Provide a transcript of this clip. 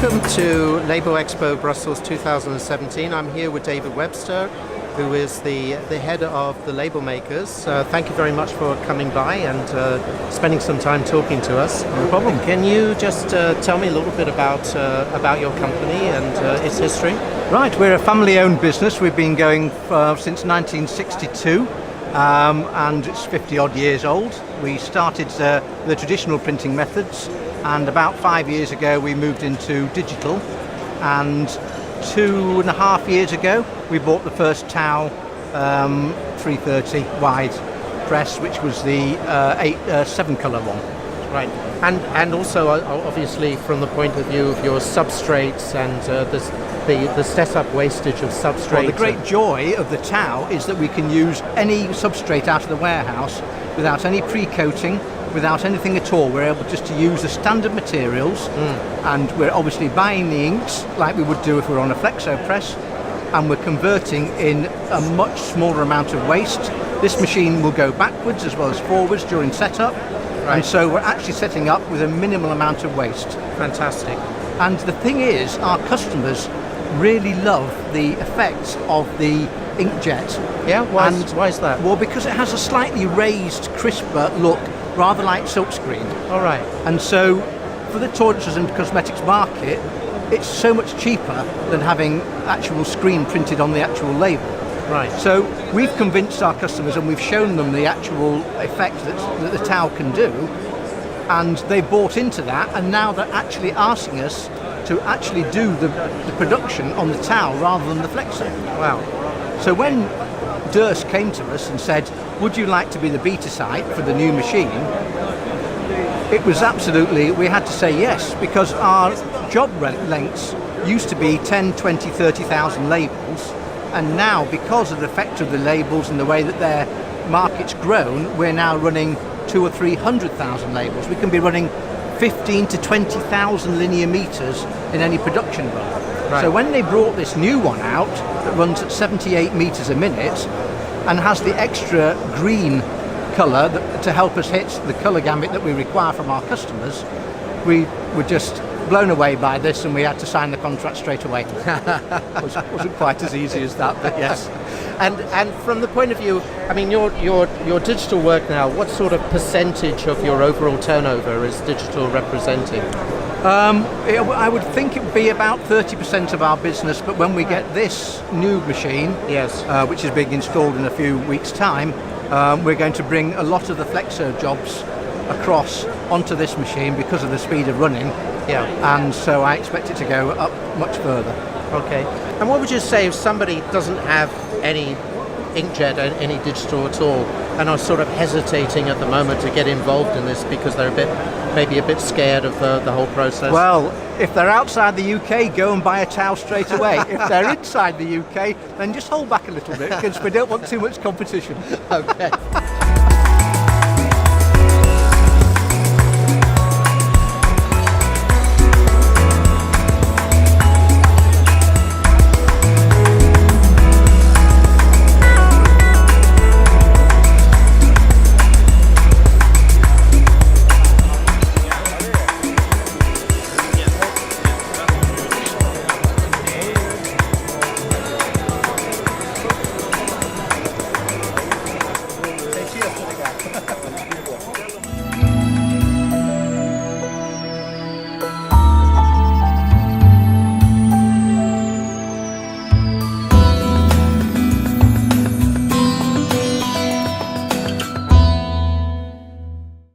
Welcome to Label Expo Brussels 2017. I'm here with David Webster, who is the head of the label makers. Thank you very much for coming by and spending some time talking to us. No problem. Can you just tell me a little bit about your company and its history? Right, we're a family-owned business. We've been going since 1962, and it's 50-odd years old. We started the traditional printing methods, and about 5 years ago we moved into digital, and 2.5 years ago we bought the first Tau 330 wide press, which was the 7 colour one. Right, and also obviously from the point of view of your substrates and the setup wastage of substrate. Well, the great joy of the Tau is that we can use any substrate out of the warehouse without any pre-coating, without anything at all. We're able just to use the standard materials, and we're obviously buying the inks like we would do if we were on a flexo press, and we're converting in a much smaller amount of waste. This machine will go backwards as well as forwards during setup, right. And so we're actually setting up with a minimal amount of waste. Fantastic. And the thing is, our customers really love the effects of the inkjet. Yeah, why is that? Well, because it has a slightly raised, crisper look, rather like silkscreen. All right. And so, for the toiletries and cosmetics market, it's so much cheaper than having actual screen printed on the actual label. Right. So we've convinced our customers and we've shown them the actual effect that the Tau can do, and they bought into that, and now they're actually asking us to actually do the production on the Tau rather than the flexo. Wow. So when Durst came to us and said, would you like to be the beta site for the new machine, it was absolutely, we had to say yes, because our job lengths used to be 10, 20, 30,000 labels, and now because of the effect of the labels and the way that their market's grown, we're now running 200,000 or 300,000 labels. We can be running 15 to 20,000 linear meters in any production run. Right. So when they brought this new one out that runs at 78 meters a minute and has the extra green colour to help us hit the colour gamut that we require from our customers, we were just blown away by this, and we had to sign the contract straight away. Wasn't quite as easy as that, but yes. And from the point of view, I mean, your digital work now, what sort of percentage of your overall turnover is digital representing? I would think it would be about 30% of our business, but when we get this new machine, yes, which is being installed in a few weeks' time, we're going to bring a lot of the flexo jobs across onto this machine because of the speed of running. Yeah. And so I expect it to go up much further. Okay. And what would you say if somebody doesn't have any inkjet, any digital at all, and are sort of hesitating at the moment to get involved in this because they're maybe a bit scared of the whole process? Well, if they're outside the UK, go and buy a Tau straight away. If they're inside the UK, then just hold back a little bit because we don't want too much competition. Okay.